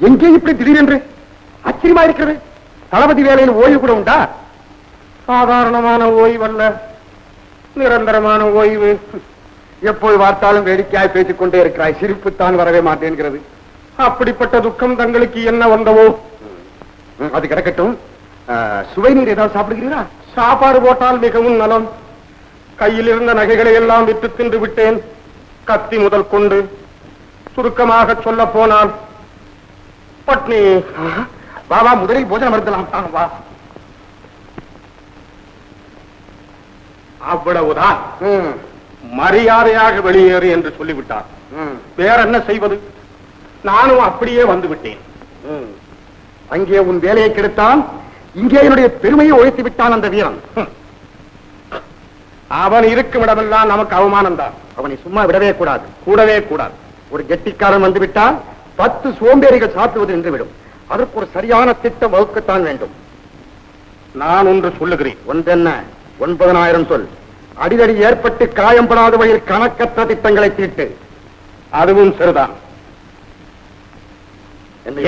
எங்கே இப்படி திடீரென்று ஆச்சரியமா இருக்கிறது. தளபதி வேலையில் ஓய்வு கூட உண்டா? சாதாரணமான ஓய்வல்ல, நிரந்தரமான ஓய்வு. எப்போது பார்த்தாலும் வேடிக்கையாய் பேசிக் கொண்டே இருக்கிறாய், சிரிப்புத்தான் வரவே மாட்டேங்கிறது. அப்படிப்பட்ட துக்கம் தங்களுக்கு என்ன வந்தவோ? அது கிடக்கட்டும். சுவை நீர் ஏதாவது சாப்பிடுகிறீரா? சாப்பாடு போட்டால் மிகவும் நலம். கையில் இருந்த நகைகளை எல்லாம் விட்டு தின்று விட்டேன், கத்தி முதல் கொண்டு. சுருக்கமாக சொல்ல போனால் பட்னி. வா வா, முதலில் போஜனம் அருந்தலாம். வா. அவ்வளவுதான். மரியாதையாக வெளியேறு என்று சொல்லிவிட்டார். வேற என்ன செய்வது? நானும் அப்படியே வந்து விட்டேன். அங்கே உன் வேலையை கெடுத்தான், இங்கே என்னுடைய பெருமையை உழைத்து விட்டான் அந்த வீரன். அவன் இருக்கும் இடமெல்லாம் நமக்கு அவமானம் தான். அவனை சும்மா விடவே கூடாது, கூடவே கூடாது. ஒரு கெட்டிக்காரன் வந்து விட்டால் 10 சோம்பேறிகள் சாப்பிடுவது நின்றுவிடும். அதற்கு ஒரு சரியான திட்டம் வகுக்கத்தான் வேண்டும். நான் ஒன்று சொல்லுகிறேன். ஒன்றென்ன? 9,000 சொல். அடிதடி ஏற்பட்டு காயம்படாத வகையில் கணக்கற்ற திட்டங்களை தீட்டு. அதுவும் சரிதான்.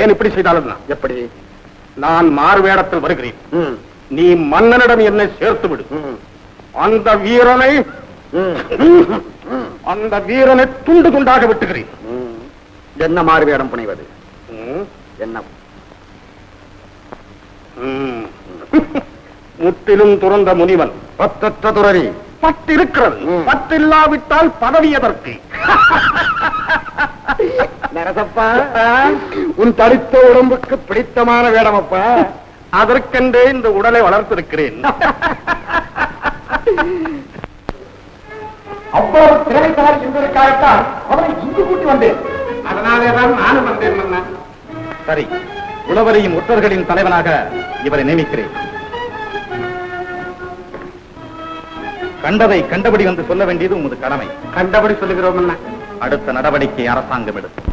ஏன் இப்படி செய்தாலும்? எப்படி? நான் மாறுவேடத்தில் வருகிறேன், நீ மன்னனிடம் என்னை சேர்த்து விடு. அந்த வீரனை துண்டு துண்டாக விட்டுகிறேன். என்ன மாறுவேடம் புனைவது? என்ன? முற்றிலும் துறந்த முனிவன், பத்தற்ற துறவி. பட்டிருக்கிறது, பட்டில்லாவிட்டால் பதவி எதற்கு? நரசப்பா, உன் தடித்த உடம்புக்கு பிடித்தமான வேடமப்பா. அதற்கென்றே இந்த உடலை வளர்த்திருக்கிறேன். அவ்வளவு திறமைசாலி என்பதற்காகத்தான் அவரை இங்கு கூட்டி வந்தேன். அதனாலேதான் நானும் வந்தேன். சரி, உழவரையும் ஒற்றர்களின் தலைவனாக இவரை நியமிக்கிறேன். கண்டதை கண்டபடி வந்து சொல்ல வேண்டியது உமது கடமை. கண்டபடி சொல்லுகிறோம். அடுத்த நடவடிக்கை அரசாங்கம் எடுக்கும்.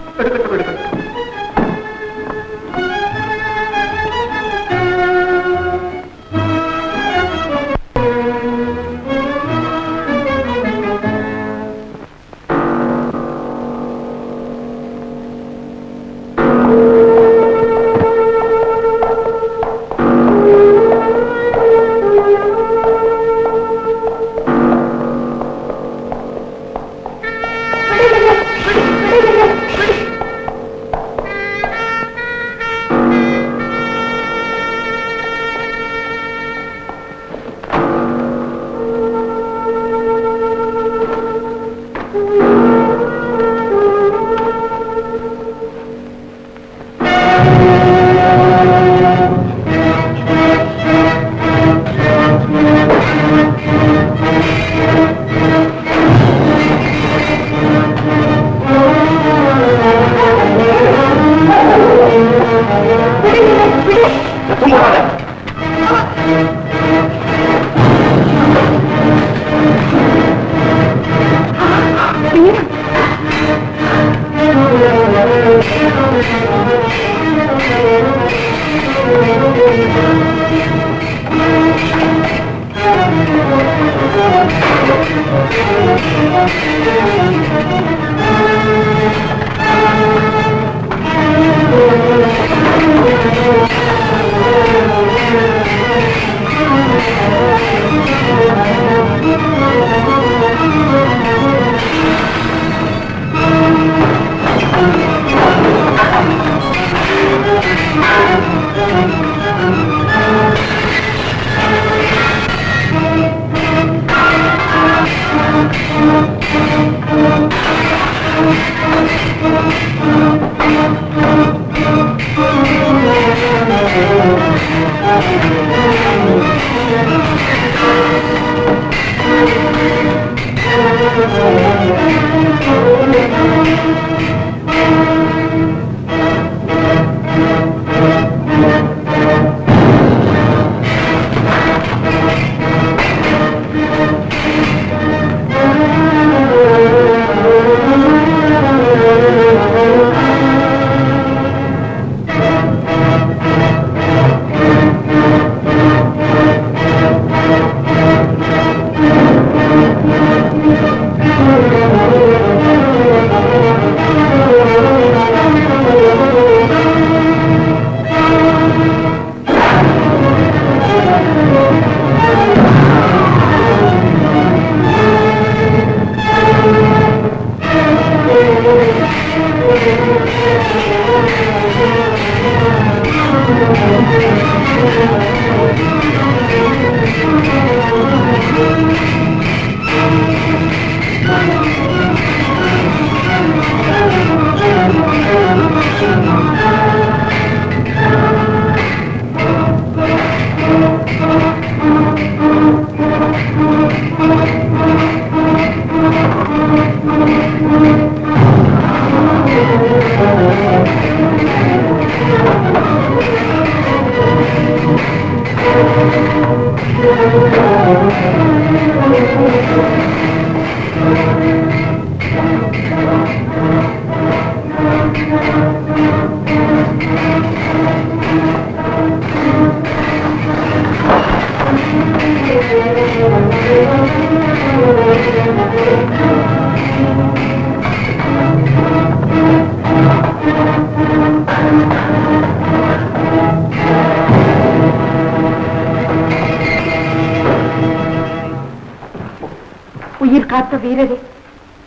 உயிர் காத்த வீரரே,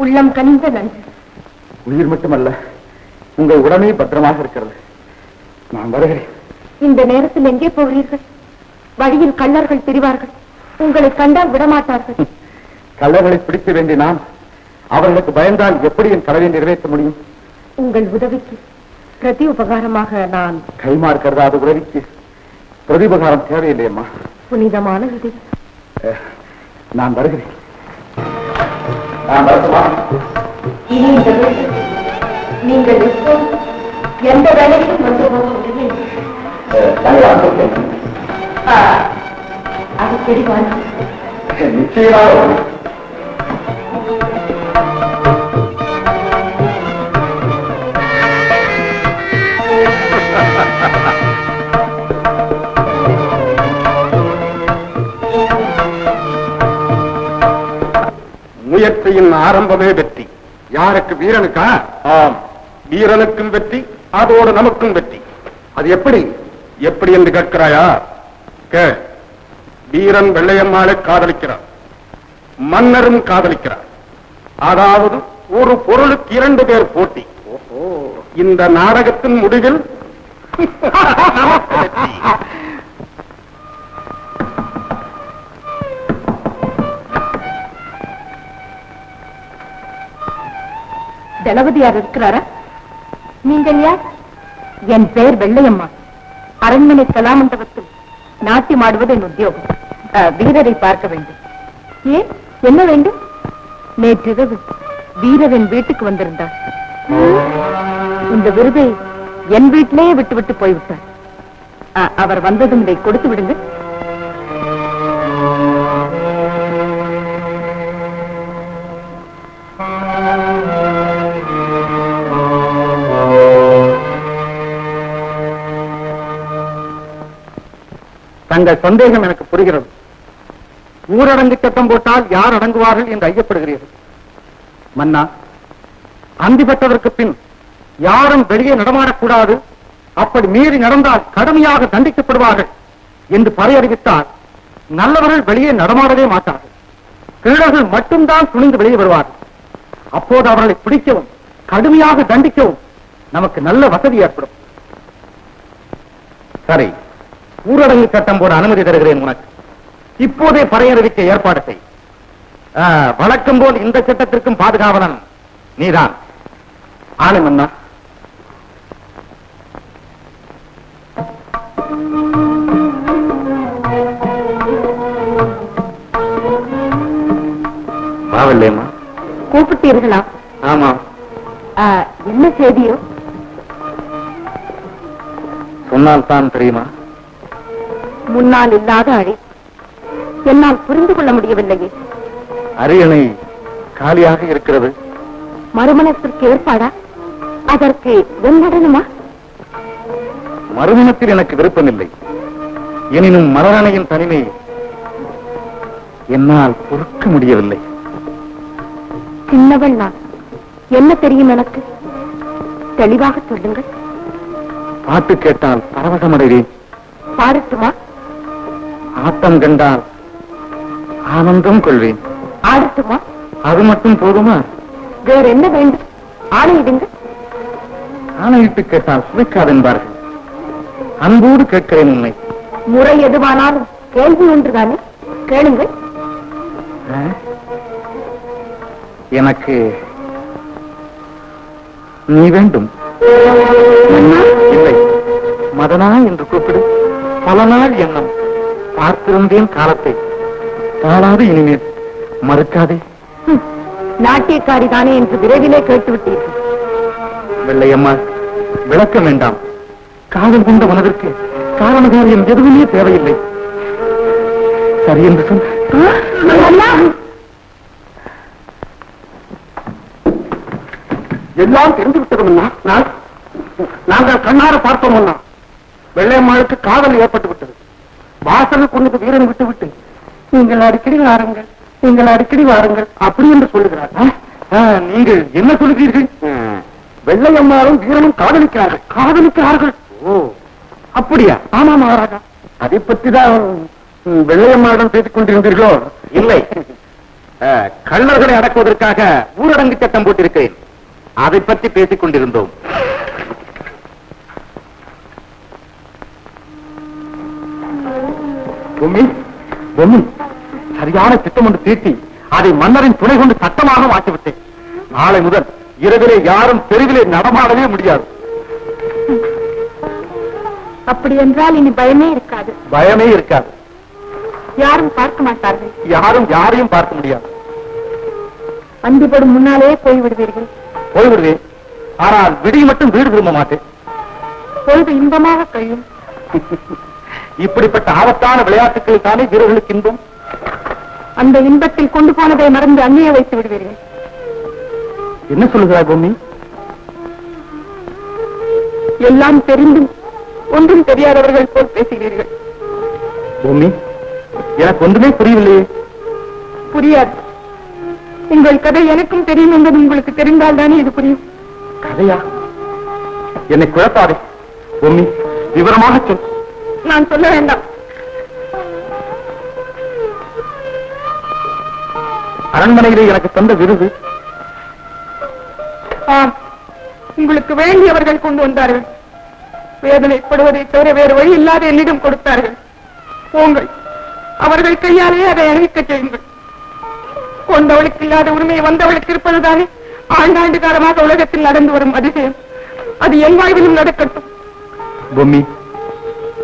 உள்ளம் கனிந்த நன்றி. உயிர் மட்டுமல்ல, உங்கள் உடனே பத்திரமாக இருக்கிறது. நான் வருகிறேன். இந்த நேரத்தில் எங்கே போகிறீர்கள்? வழியில் கள்ளர்கள் திரிவார்கள். உங்களை கண்டால் விடமாட்டார்கள். கள்ளர்களை பிடிக்க வேண்டிய நான் அவர்களுக்கு பயந்தால் எப்படி என் கடவை நிறைவேற்ற முடியும்? உங்கள் உதவிக்கு பிரதி உபகாரமாக நான் கைமாறு கருதாத உதவிக்கு பிரதிபகாரம் தேவையில்லையம்மா. புனிதமான உதவி. நான் வருகிறேன். இனி இந்த வீட்டில் நீங்கள் எப்போது எந்த வேலைக்கும் வந்து அது தெரிவான நிச்சயமாக. முயற்சியின் ஆரம்பமே வெற்றி. யாருக்கு? வீரனுக்கா? ஆம், வீரனுக்கும் வெற்றி, அதோடு நமக்கும் வெற்றி. அது எப்படி எப்படி என்று கேட்கிறாயா? வீரன் வெள்ளையம்மாளை காதலிக்கிறார், மன்னரும் காதலிக்கிறார். அதாவது ஒரு பொருளுக்கு 2 பேர் போட்டி. இந்த நாடகத்தின் முடிவில் தளபதியார் இருக்கிறாரா? நீங்கள் யார்? என் பெயர் வெள்ளையம்மா. அரண்மனை கலாமண்டபத்தில் நாட்டியம் ஆடுவது என் உத்தியோகம். வீரரை பார்க்க வேண்டும். ஏன், என்ன வேண்டும்? நேற்றிரவு வீரரின் வீட்டுக்கு வந்திருந்தார். இந்த விருதை என் வீட்டிலேயே விட்டுவிட்டு போய்விட்டார். அவர் வந்ததும் இதை கொடுத்து விடுங்க. தங்கள் சந்தேகம் எனக்கு புரிகிறது. ஊரடங்கு சட்டம் போட்டால் யார் அடங்குவார்கள் என்று ஐயப்படுகிறீர்கள். மன்னா, அந்திப்பட்டதற்கு பின் யாரும் வெளியே நடமாடக்கூடாது, அப்படி மீறி நடந்தால் கடுமையாக தண்டிக்கப்படுவார்கள் என்று பறையறிவித்தால் நல்லவர்கள் வெளியே நடமாடவே மாட்டார்கள். திருடர்கள் மட்டும்தான் துணிந்து வெளியே வருவார்கள். அப்போது அவர்களை பிடிக்கவும் கடுமையாக தண்டிக்கவும் நமக்கு நல்ல வசதி ஏற்படும். சரி, ஊரடங்கு சட்டம் போட அனுமதி தருகிறேன் உனக்கு. இப்போதே பறையறிவிக்க ஏற்பாடு செய். வழக்கம் போல் இந்த சட்டத்திற்கும் பாதுகாவலன் நீதான். ஆலை மன்னா. பாவல்லையம்மா. கூப்பிட்டீர்களா? ஆமா. என்ன செய்தியோ? சொன்னால் தான் தெரியுமா? முன்னால் இல்லாத அழி. என்னால் புரிந்து கொள்ள முடியவில்லையே. அரியணை காலியாக இருக்கிறது. மறுமணத்திற்கு ஏற்பாடா? அதற்கு வெண்ணடனுமா? மறுமணத்தில் எனக்கு விருப்பமில்லை. எனினும் மலரணையின் தனிமை என்னால் பொறுக்க முடியவில்லை. சின்னவள் நான். என்ன தெரியும் எனக்கு? தெளிவாக சொல்லுங்கள். பாட்டு கேட்டால் பரவசமடைவேன். பாடட்டுமா? ஆட்டம் கண்டால் ஆனந்தம் கொள்வேன். ஆடட்டுமா? அது மட்டும் போதுமா? வேற என்ன வேண்டும்? ஆணையிடுங்க. ஆணையிட்டு கேட்டால் சுவைக்காது என்பார்கள். அன்போடு கேட்கிறேன் உண்மை. முறை எதுவானாலும் கேள்வி ஒன்றுதானே, கேளுங்கள். எனக்கு நீ வேண்டும். இல்லை, மதனா என்று கூப்பிடு. பல நாள் எண்ணம். பார்த்திருந்தேன் காலத்தை. தாளாது இனிமேல் மறுக்காதே. நாட்டியக்காரி தானே என்று விரைவிலே கேட்டுவிட்டீர்கள். வெள்ளையம்மா, விளக்க வேண்டாம். காதல் கொண்ட மனதிற்கு காரணகாரியம் எதுவுமே தேவையில்லை. சரி என்று சொன்ன எல்லாம் தெரிந்து விட்டதும் நாங்கள் கண்ணார பார்த்தோம். வெள்ளையம்மாளுக்கு காதல் ஏற்பட்டு விட்டது. வாசல் கொண்டு வீரன் விட்டு விட்டு நீங்கள் அடிக்கடி வாருங்கள், நீங்கள் அடிக்கடி வாருங்கள் அப்படி என்று சொல்லுகிறார். நீங்கள் என்ன சொல்லுகிறீர்கள்? வெள்ளையம்மாளும் வீரனும் காதலிக்கிறார்கள். காதலிக்கிறார்கள்? ஓ, அப்படியா? ஆமா மகாராஜா. அதை பற்றி தான் வெள்ளையம்மாளிடம் பேசிக் கொண்டிருந்தீர்களோ? இல்லை, கள்ளர்களை அடக்குவதற்காக ஊரடங்கு சட்டம் போட்டிருக்கிறேன். அதை பற்றி பேசிக் கொண்டிருந்தோம். பொம்மி, பொம்மி, சரியான திட்டம் ஒன்று தீட்டி அதை மன்னரின் துணை கொண்டு சட்டமாக மாற்றிவிட்டேன். நாளை முதல் இரவிலே யாரும் தெருவிலே நடமாடவே முடியாது. அப்படி என்றால் இனி பயமே இருக்காது. பயமே இருக்காது. யாரும் பார்க்க மாட்டார்கள். யாரும் யாரையும் பார்க்க முடியாது. அந்திப்படும் முன்னாலே போய்விடுவீர்கள். போய்விடுவேன். ஆனால் விடி மட்டும் வீடு திரும்ப மாட்டேன். பொழுது இன்பமாக கழியும். இப்படிப்பட்ட ஆபத்தான விளையாட்டுகள் தானே வீரர்களுக்கு இன்பம். அந்த இன்பத்தில் கொண்டு போனதை மறந்து அந்நிய வைத்து விடுவீர்கள். என்ன சொல்லுகிறாய் பொம்மி? எல்லாம் தெரிந்தும் ஒன்றும் தெரியாதவர்கள் போல் பேசுகிறீர்கள். பொம்மி, எனக்கு ஒன்றுமே புரியவில்லையே. புரியாது. உங்கள் கதை எனக்கும் தெரியும் என்பது உங்களுக்கு தெரிந்தால் தானே இது புரியும். கதையா? என்னை குழப்பாதே பொம்மி, விவரமாக சொல். நான் சொல்ல வேண்டாம். அரண்மனையிலே எனக்கு தந்த விருது. உங்களுக்கு வேண்டியவர்கள் கொண்டு வந்தார்கள். வேதனைப்படுவதை தவிர வேறு வழி இல்லாத என்னிடம் கொடுத்தார்கள். போங்கள், அவர்கள் கையாலேயே அதை அறிவிக்க செய்யுங்கள். கொண்டவளுக்கு இல்லாத உரிமை வந்தவளுக்கு இருப்பதுதானே ஆண்டாண்டு காலமாக உலகத்தில் நடந்து வரும் அதிசயம். அது என் வாழ்விலும் நடக்கட்டும். பொம்மி,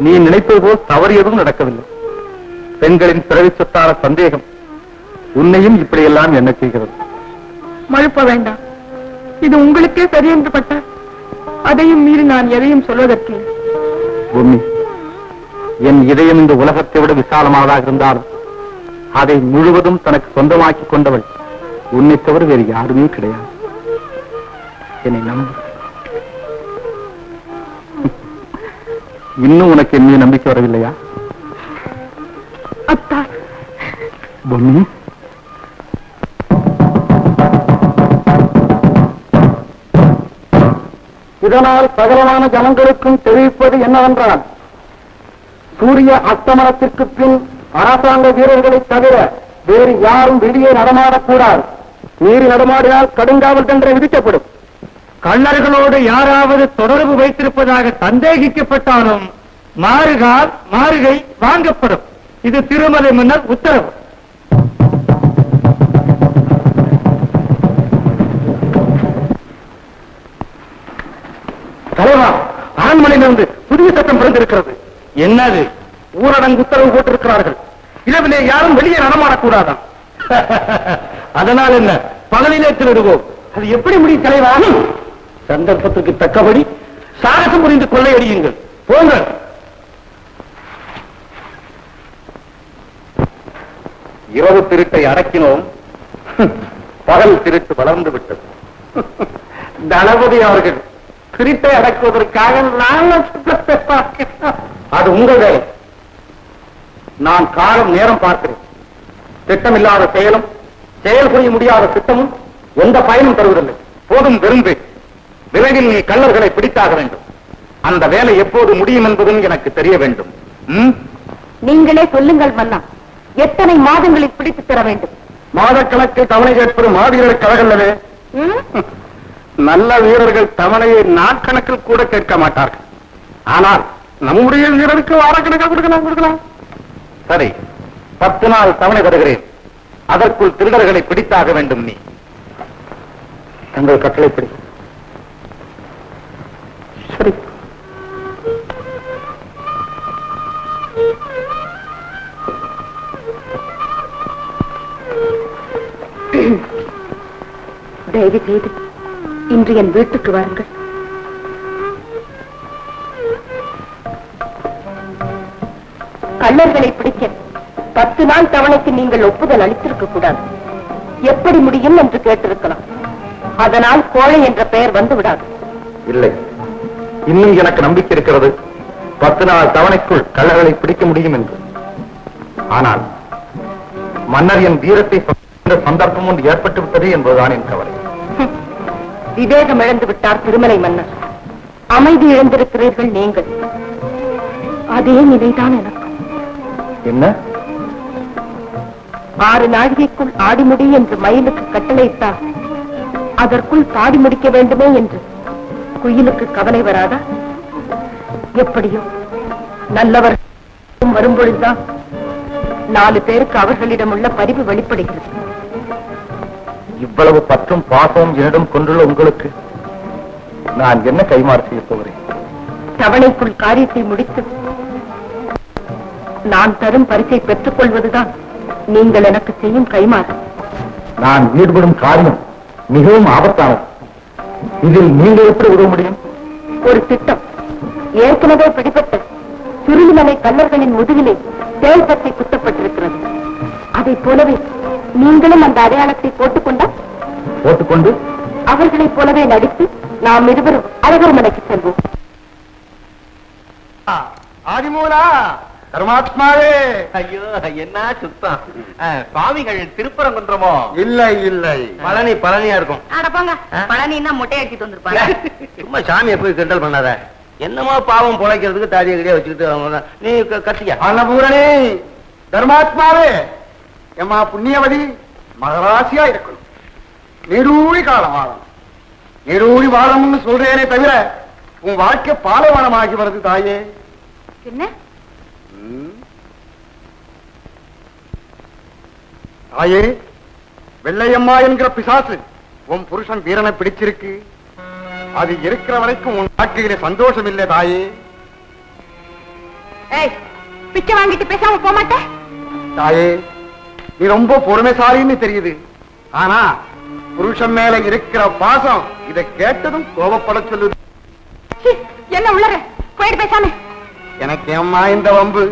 நீ நினைப்பது போல் தவறு எதுவும் நடக்கவில்லை. பெண்களின் பிறவி சொத்தான சந்தேகம் உன்னையும் இப்படியெல்லாம் என்ன செய்கிறது. மழுப்ப வேண்டாம். இது உங்களுக்கே சரி என்று பட்டால் அதையும் மீறி நான் எதையும் சொல்வதற்கு. பொம்மி, என் இதயம் இந்த உலகத்தை விட விசாலமானதாக இருந்தாலும் அதை முழுவதும் தனக்கு சொந்தமாக்கிக் கொண்டவள் உன்னை தவிர வேறு யாருமே கிடையாது. என்னை நம்பு. இன்னும் உனக்கு என்ன நம்பிக்கை வரவில்லையா? அத்தா, பொம்மி, இதனால் சகலமான ஜனங்களுக்கும் தெரிவிப்பது என்னவென்றால், சூரிய அஸ்தமனத்திற்கு பின் அரசாங்க வீரர்களை தவிர வேறு யாரும் வெளியே நடமாடக்கூடாது. மீறி நடமாடினால் கடுங்காவல் தண்டனை விதிக்கப்படும். கள்ளர்களோடு யாராவது தொடர்பு வைத்திருப்பதாக சந்தேகிக்கப்பட்டாலும் மாறுகை வாங்கப்படும். இது திருமலை மன்னர் உத்தரவு. தலைவா, அரண்மனையிலிருந்து புதிய சட்டம் பிறந்திருக்கிறது. என்னது? ஊரடங்கு உத்தரவு போட்டிருக்கிறார்கள். இரவிலே யாரும் வெளியே நடமாடக்கூடாதான். அதனால் என்ன, பகலிலே திருடுவோம். அது எப்படி முடியும் தலைவா? சந்தர்ப்பத்துக்கு தக்கபடி சாகசம் புரிந்து கொள்ளையடியுங்கள். போங்கள். இரவு திருட்டை அடக்கினோம், பகல் திருட்டு வளர்ந்து விட்டது. தளபதி அவர்கள் திருட்டை அடக்குவதற்காக அது உங்கள் வேலை. நான் காலம் நேரம் பார்க்கிறேன். திட்டமில்லாத செயலும் செயல் புரிய முடியாத திட்டமும் எந்த பயனும் தருவதில்லை. போதும் விரும்பு. விரைவில் நீ கள்ளர்களை பிடித்தாக வேண்டும். அந்த வேலை எப்போது முடியும் என்பதும் எனக்கு தெரிய வேண்டும். நீங்களே சொல்லுங்கள் மன்னா, எத்தனை மாதங்களில் பிடித்து தர வேண்டும்? மாதக்கணக்கில் தவணை கேட்பது மாவீரர் கழகல்லவே. நல்ல வீரர்கள் தவணையை நாட்கணக்கில் கூட கேட்க மாட்டார்கள். ஆனால் நம்முடைய வீரருக்கு வாரக்கணக்கில் கொடுக்கலாம். சரி, 10 நாள் தவணை தருகிறேன். அதற்குள் திருடர்களை பிடித்தாக வேண்டும். நீ தங்கள் கட்டளைப்படி. சரி. தயவு செய்து இன்று என் வீட்டுக்கு வாருங்கள். கள்ளர்களை பிடிக்க 10 நாள் தவணைக்கு நீங்கள் ஒப்புதல் அளித்திருக்க கூடாது. எப்படி முடியும் என்று கேட்டிருக்கலாம். அதனால் கோழை என்ற பெயர் வந்து விடாது. இல்லை, இன்னும் எனக்கு நம்பிக்கை இருக்கிறது 10 நாள் தவணைக்குள் கள்ளர்களை பிடிக்க முடியும் என்று. ஆனால் மன்னர் என் வீரத்தை சந்தர்ப்பம் ஒன்று ஏற்பட்டு விட்டது என்பதுதான் என் கவலை. விவேகம் இழந்து விட்டார் திருமலை மன்னர். அமைதி இழந்திருக்கிறீர்கள் நீங்கள். அதே நிலைதான் எனக்கு. என்ன? 6 நாழிகைக்குள் ஆடி முடி என்று மயிலுக்கு கட்டளையிட்டார். அதற்குள் பாடி முடிக்க வேண்டுமே என்று குயிலுக்கு கவலை வராதா? எப்படியோ நல்லவர் வரும்பொழுதுதான் 4 பேருக்கு அவர்களிடம் உள்ள பரிவு வெளிப்படுகிறது. இவ்வளவு பற்றும் பாசமும் என்னிடம் கொண்டுள்ள உங்களுக்கு நான் என்ன கைமாறு செய்ய போகிறேன்? தவணைக்குள் காரியத்தை முடித்து நான் தரும் பரிசை பெற்றுக் கொள்வதுதான் நீங்கள் எனக்கு செய்யும் கைமாறு. நான் ஈடுபடும் காரியம் மிகவும் ஆபத்தானது. இதில் நீங்கள் எப்படி உதவ முடியும்? ஒரு திட்டம். ஏற்கனவே பிடிபட்ட சுருளிமலை கல்லர்களின் முதுகிலே தேள் பற்றி குத்தப்பட்டிருக்கிறது. அதைப் போலவே நீங்களும் அந்த அடையாளத்தை போட்டுக்கொண்டு அவர்களைப் போலவே நடித்து நாம் இருவரும் அழகர் மலைக்கு செல்வோம். ஆதிமூலா பரமாத்மாவே. ஐயோ, என்ன சுத்தம்! சுவாமிகள் திருப்பரங்குன்றமோ? இல்லை, பழனியா இருக்கும். பழனின்னா மொட்டை அடிச்சுட்டு வந்திருப்பாங்க. சும்மா சாமியை போய் கிண்டல் பண்ணாத. என்னமோ பாவம் பொழைக்கிறதுக்கு தாடிய கடியா வச்சுக்கிட்டு நீ கத்தியா? அன்னபூரணி தர்மாத்மாவே, எம்மா புண்ணியவதி மகராசியா இருக்கணும். நெருழி காலம் வாழணும். நெருழி வாழணும்னு சொல்றேனே தவிர உன் வாழ்க்கை பாலைவனமாகி வருது தாயே. என்ன தாயே, வெள்ளையம்மா என்கிற பிசாசு உன் புருஷன் வீரனை பிடிச்சிருக்கு. அது இருக்கிற வரைக்கும் உன் வாழ்க்கையில சந்தோஷம் இல்லை தாயே. பிச்சை வாங்கிட்டு பேசாம போக மாட்டேன். தாயே, நீ ரொம்ப பொறுமைசாலின்னு தெரியுது. ஆனா புருஷன் மேல இருக்கிற பாசம் இதை கேட்டதும் கோபப்பட சொல்லுது. என்ன உள்ளற போயிட்டு பேசாம. எனக்கு ஏம்மா இந்த வம்பு?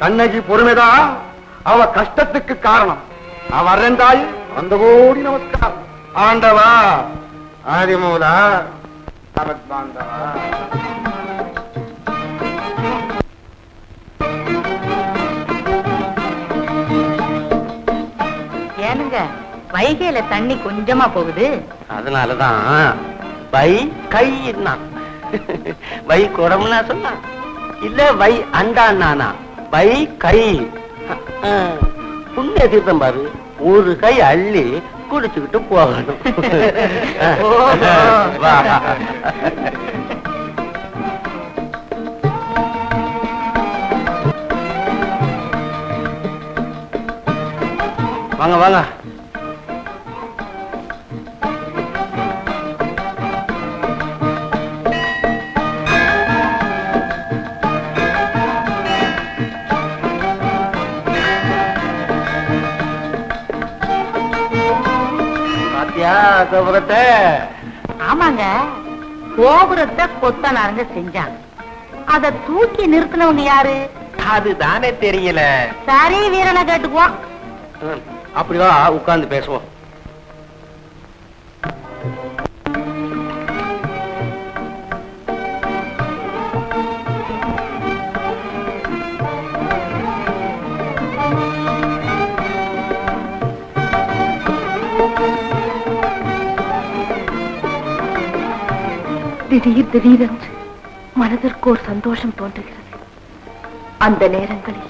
கண்ணகி பொறுமைதான் அவ கஷ்டத்துக்கு காரணம். நான் வர்றேன் தாய். அந்த கோடி நமஸ்காரம். ஆண்டவா ஆதிமூலா பாண்டவா. ஏனுங்க, வைகையில தண்ணி கொஞ்சமா போகுது. அதனாலதான் வை கை வை குடம்னா சொன்னா இல்ல வை அண்டானா வை கை. புண்ணிய தீர்த்தம் பாரு, ஒரு கை அள்ளி குடிச்சுக்கிட்டு போகணும். வாங்க வாங்க. கோபுரத்தை? ஆமாங்க, கோபுரத்தை கொத்தனாருங்க செஞ்சாங்க. அத தூக்கி நிறுத்தினவங்க யாரு? அதுதானே தெரியல. சரி, வீரனை கேட்டுக்குவோம். அப்படிவா உட்கார்ந்து பேசுவோம். திடீரென்று மனதிற்கு ஒரு சந்தோஷம் தோன்றுகிறது. அந்த நேரங்களில்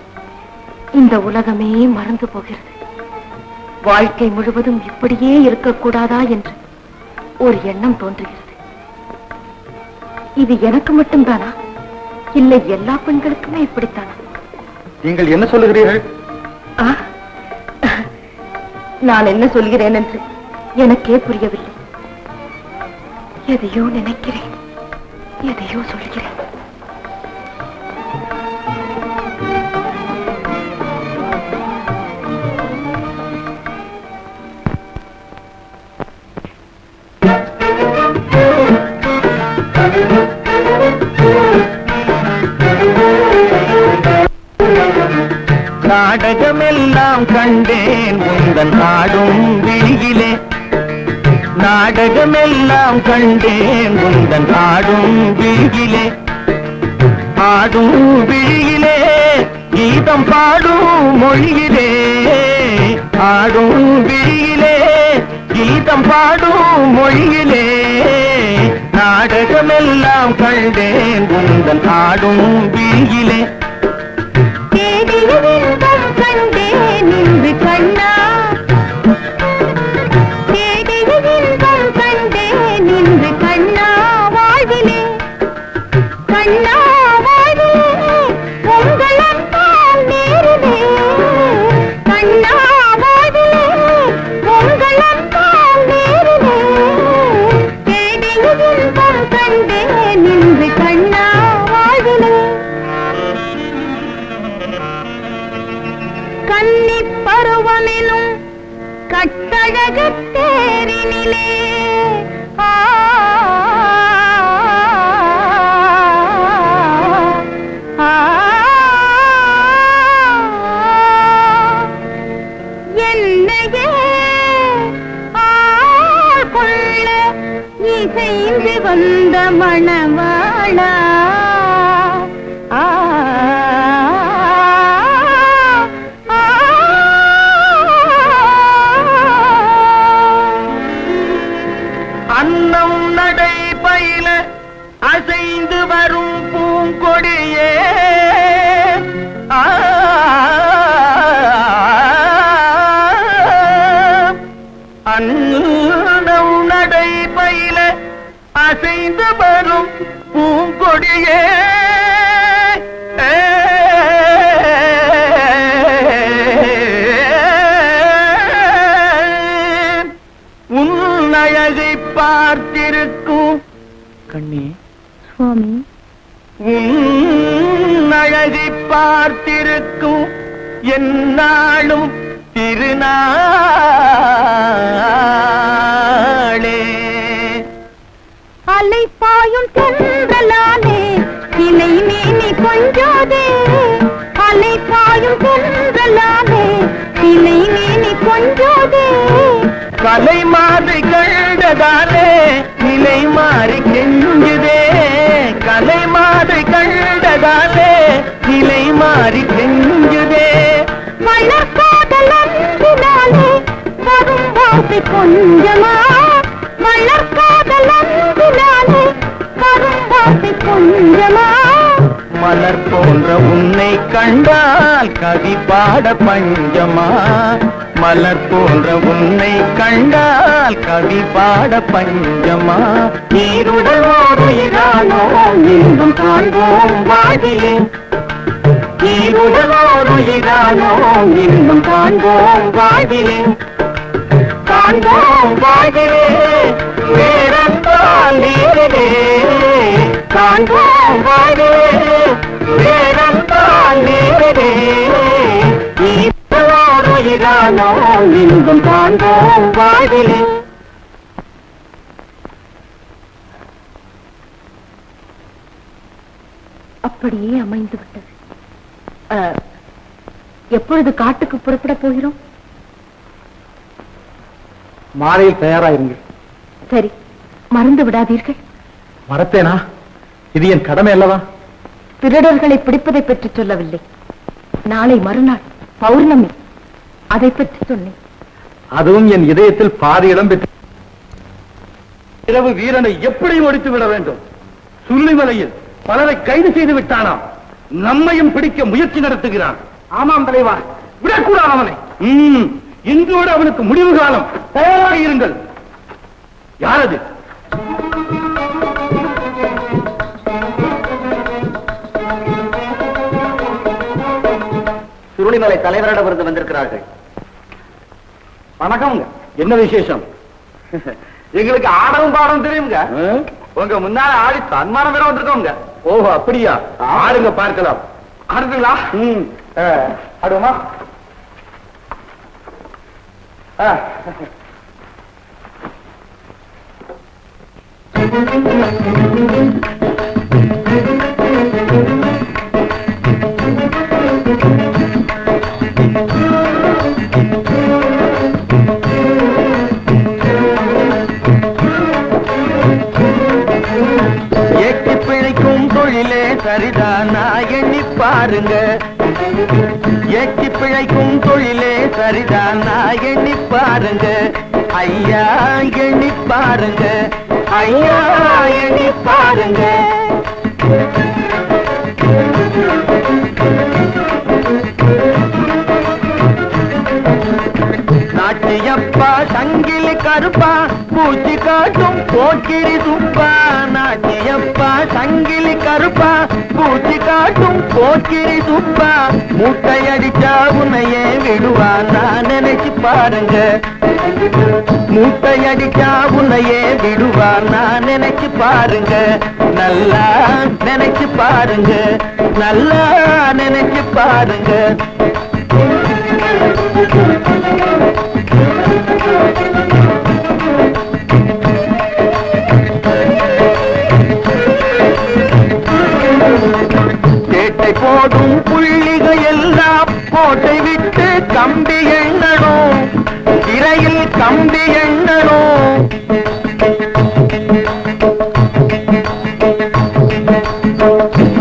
இந்த உலகமே மறந்து போகிறது. வாழ்க்கை முழுவதும் இப்படியே இருக்கக்கூடாதா என்று ஒரு எண்ணம் தோன்றுகிறது. இது எனக்கு மட்டும்தானா, இல்லை எல்லா பெண்களுக்குமே இப்படித்தானா? நீங்கள் என்ன சொல்லுகிறீர்கள்? நான் என்ன சொல்கிறேன் என்று எனக்கே புரியவில்லை. எதையோ நினைக்கிறேன், எதையோ சொல்கிறேன். நாடகமெல்லாம் கண்டேன் உந்தன் ஆடும் விழியிலே, நாடகமெல்லாம் கண்டேன் உந்தன் ஆடும் விழியிலே, ஆடும் விழியிலே கீதம் பாடும் மொழியிலே, ஆடும் விழியிலே கீதம் பாடும் மொழியிலே, நாடகமெல்லாம் கண்டேன் உந்தன் ஆடும் விழியிலே. கண்டேன் இன்று கண்ணா, கண்டேன் இன்று கண்ணா வாழ்விலே, கண்ணா வாழ்விலே உங்கள் அன்பால் நேரிலே, கண்ணா வாழ்விலே உங்கள் அன்பால் நேரிலே, தேடிய இன்பம் கண்டேன் இன்று கண்ணா வாழ்விலே. கன்னிப் பருவமெனும் கட்டழகத் தேரினிலே என்னையே ஆள்கொள்ள இசைந்து வந்த மணவாளா, அன்னம் நடை பயில அசைந்து வரும் பூங்கொடியே, அன்னம் நடை பயில அசைந்து வரும் பூங்கொடியே, உன் அழகை பார்த்திருக்கும் கண்ணே சுவாமி, உன் அழகை பார்த்திருக்கும் என்னாலும் திருநாளே. அலை பாயும் தென்றலானே இலை மேனி கொஞ்சாதே, அலை பாயும் தென்றலானே இலை மேனி கொஞ்சாதே, கலை மாறி கண்டதாலே நிலை மாறி கெஞ்சுதே, கலை மாறி கண்டதாலே நிலை மாறி கெஞ்சுதே, வளர்காதல் அன்பினாலே வரும் வாசை கொஞ்சமா, வளர்காதல் அன்பினாலே வரும் வாசை கொஞ்சமா, மலர் போன்ற உன்னை கண்டால் கவி பாட பஞ்சமா, மலர் போன்ற உன்னை கண்டால் கவி பாட பஞ்சமா, நீருடல் ஓருயிரானோ இன்பம் காண்போம் வாழ்விலே, நீருடல் ஓருயிரானோ இன்பம் காண்போம் வாழ்விலே, காண்போம் வாழ்விலே வேறென்றால் நேரிலே, காண்போம் வாழ்விலே வேறென்றால் நேரிலே, ஈரோருயிரானோ இன்பம் காண்போம் வாழ்விலே. அப்படியே அமைந்து விட்டது. எப்பொழுது காட்டுக்கு புறப்பட போகிறோம்? மாலையில் தயாராயிருங்கள். சரி, மறந்து விடாதீர்கள். மறத்தேனா? இது என் கடமை அல்லவா? திருடர்களை பிடிப்பதை பற்றி சொல்லவில்லை. நாளை மறுநாள் பௌர்ணமி, அதை பற்றி சொன்னேன். அதுவும் என் இதயத்தில் பாதி இடம் பெற்று. இரவு வீரனை எப்படி ஒழித்து விட வேண்டும்? சுள்ளிமலையில் பலரை கைது செய்து விட்டானாம். நம்மையும் பிடிக்க முயற்சி நடத்துகிறான். ஆமாம் தலைவா, விடக்கூடாது அவனை. இன்றோடு அவனுக்கு முடிவு காலம். தயாராக இருங்கள். யாரது? சுருளிமலை தலைவரிடமிருந்து வந்திருக்கிறார்கள். வணக்கம்ங்க. என்ன விசேஷம்? எங்களுக்கு ஆடவும் பாடவும் தெரியுங்க. உங்க முன்னால ஆடி சன்மானம் வேற வந்திருக்கோங்க. ஓஹோ, அப்படியா? ஆடுங்க, பார்க்கலாம். ஆடுங்களா? ஆடுவோமா? ஏற்றி பிழைக்கும் தொழிலே சரிதானா எண்ணி பாருங்க. ஏற்றி பிழைக்கும் தொழிலே சரிதானா எண்ணி பாருங்க. ஐயா எண்ணி பாருங்க. ஐயா எண்ணி பாருங்க. நாட்டியப்பா சங்கிலி கருப்பா பூச்சி காட்டும் போக்கிரி துப்பா. நாட்டியப்பா சங்கிலி கருப்பா பூச்சி காட்டும் போக்கிரி துப்பா. மூட்டையடிச்சா உன்னையே விடுவா நான் நினைச்சு பாருங்க. மூட்டையடிச்சா உன்னையே விடுவா நான் நினைச்சு பாருங்க. நல்லா நினைச்சு பாருங்க. நல்லா நினைச்சு பாருங்க. சேட்டை போடும் புள்ளிகள் எல்லாம் கோட்டை விட்டு கம்பி எண்ணணும். திரையில் கம்பி எண்ணணும்.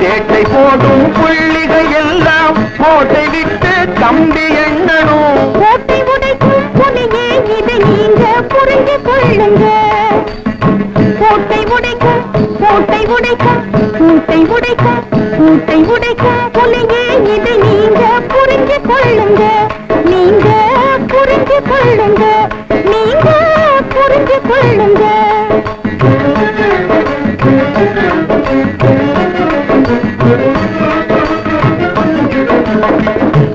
சேட்டை போடும் புள்ளிகள் எல்லாம் கோட்டை விட்டு கம்பி எண்ணணும். கோட்டை உடைக்கும் புலியே இதை நீங்க புரிந்து கொள்ளுங்க. கோட்டை உடைக்கும், கோட்டை உடைக்கும், கூட்டை உடைக்கும், கூட்டை உடைக்கும் புலியே இதை நீங்க புரிந்து கொள்ளுங்க. நீங்க புரிந்து கொள்ளுங்க. நீங்க புரிந்து கொள்ளுங்க.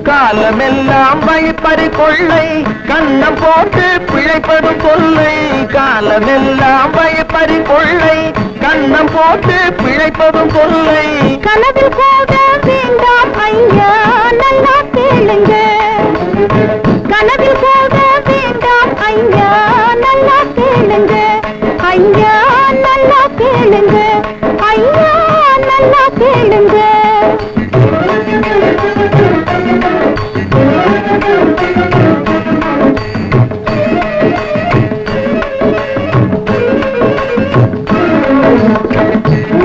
காலமெல்லாம் வழிப்பறி கொள்ளை கண்ணம் போட்டு பிழைப்பதும் கொள்ளை. காலமெல்லாம் வழிப்பறி கொள்ளை கண்ணம் போட்டு பிழைப்பதும் கொள்ளை. கனவில் போக வேண்டாம் ஐயா நல்லா கேளுங்க. கனவில் போக வேண்டாம் ஐயா நல்லா கேளுங்க. ஐயா நல்லா கேளுங்க. ஐயா நல்லா கேளுங்க.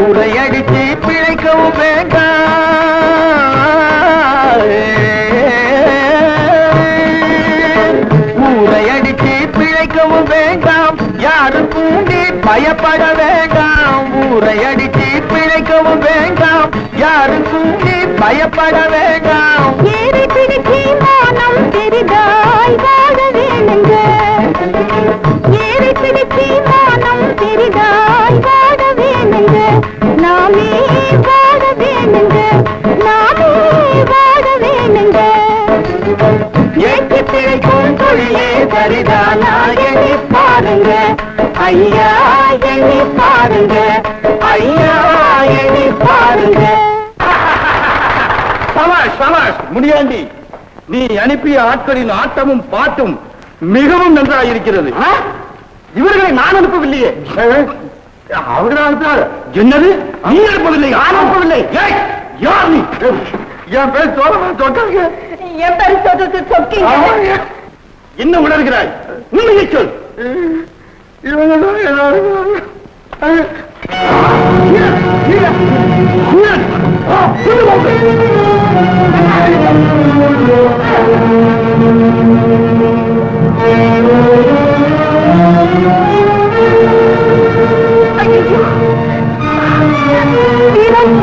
ஊரை அடிச்சு பிழைக்கவும் வேண்டாம். ஊரை அடிச்சு பிழைக்கவும் வேண்டாம். யாருக்கும் நீ பயப்பட வேண்டாம். ஊரை அடிச்சு பிழைக்கவும் வேண்டாம். யாருக்கும் நீ பயப்பட வேண்டாம். ஏறி பிடிச்சி மானம் பெரிதாய் வாழ வேணுங்க. ஏறி பிடிச்சி மானம் பெரிதாய் வாழ வேணுங்க. நாமே வாழ வேணுங்க. நாமே வாழ வேணுங்க. ஏற்றி பிழைக்கும் தொழிலே சரிதானா எண்ணி பாருங்க. ஐயா எண்ணி பாருங்க. ஐயா எண்ணி பாருங்க. சபாஷ் சபாஷ் முனியாண்டி, நீ அனுப்பிய ஆட்களின் ஆட்டமும் பாட்டும் மிகவும் நன்றாக இருக்கிறது. இவர்களை நான் அனுப்பவில்லையே. அவர்கள் அனுப்பினார். என்னது? நீ அனுப்பவில்லை? நான் அனுப்பவில்லை. ஏய், யார் நீ? என் பேர் சோழவன் சொன்னாங்க. என் பேர் சொக்கீங்க. என்ன உணர்கிறாய்? உண்மையை சொல். இவங்க தான் எல்லாரும் வீரன்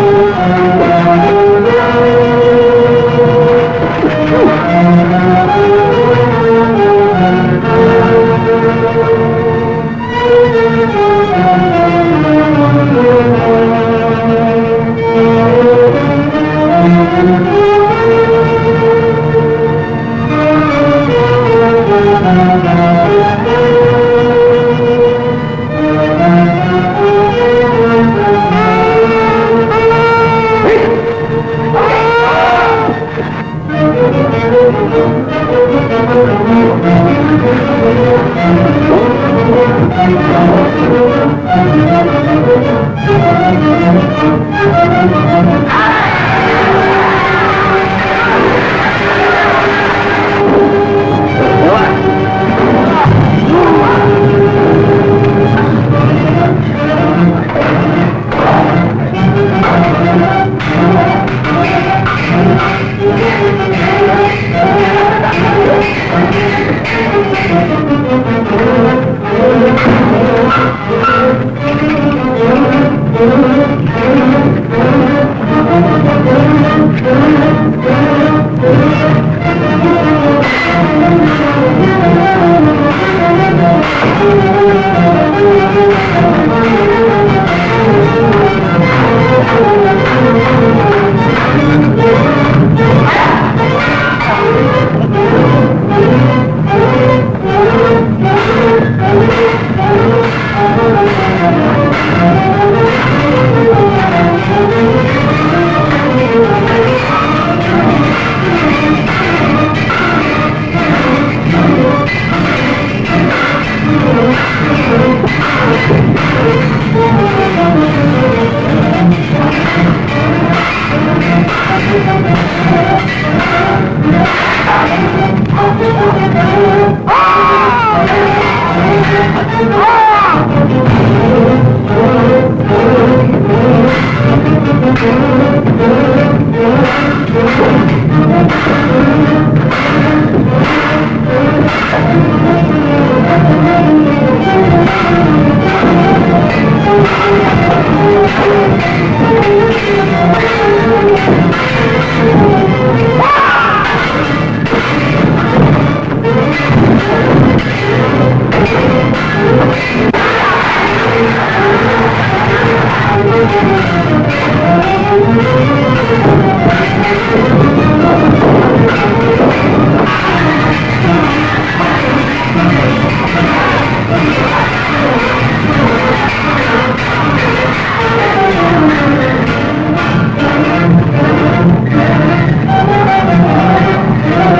Ah!